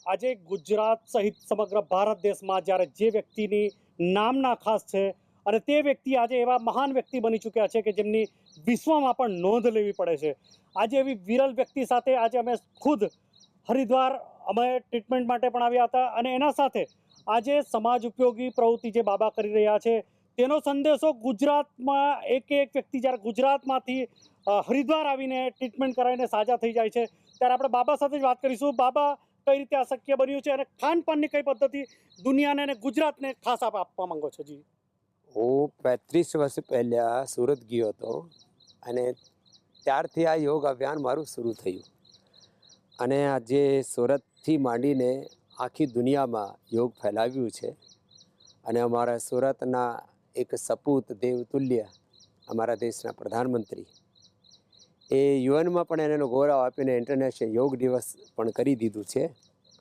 આજે ગુજરાત સહિત સમગ્ર ભારત દેશમાં જ્યારે જે વ્યક્તિની નામના ખાસ છે અને તે વ્યક્તિ આજે એવા મહાન વ્યક્તિ બની ચૂક્યા છે કે જેમની વિશ્વમાં પણ નોંધ લેવી પડે છે, આજે એવી વિરલ વ્યક્તિ સાથે આજે અમે ખુદ હરિદ્વાર અમે ટ્રીટમેન્ટ માટે પણ આવ્યા હતા અને એના સાથે આજે સમાજ ઉપયોગી પ્રવૃત્તિ જે બાબા કરી રહ્યા છે તેનો સંદેશો ગુજરાતમાં એક વ્યક્તિ જ્યારે ગુજરાતમાંથી હરિદ્વાર આવીને ટ્રીટમેન્ટ કરાવીને સાજા થઈ જાય છે ત્યારે આપણે બાબા સાથે જ વાત કરીશું. બાબા, કઈ રીતે આ શક્ય બન્યું છે અને ખાનપાનની કઈ પદ્ધતિ દુનિયાને અને ગુજરાતને ખાસ આપવા માંગો છો? જી, હું 35 વર્ષ પહેલાં સુરત ગયો હતો અને ત્યારથી આ યોગ અભિયાન મારું શરૂ થયું અને આજે સુરતથી માંડીને આખી દુનિયામાં યોગ ફેલાવ્યું છે. અને અમારા સુરતના એક સપૂત દેવતુલ્ય અમારા દેશના પ્રધાનમંત્રી એ યુએનમાં પણ એનો ગૌરવ આપીને ઇન્ટરનેશનલ યોગ દિવસ પણ કરી દીધું છે.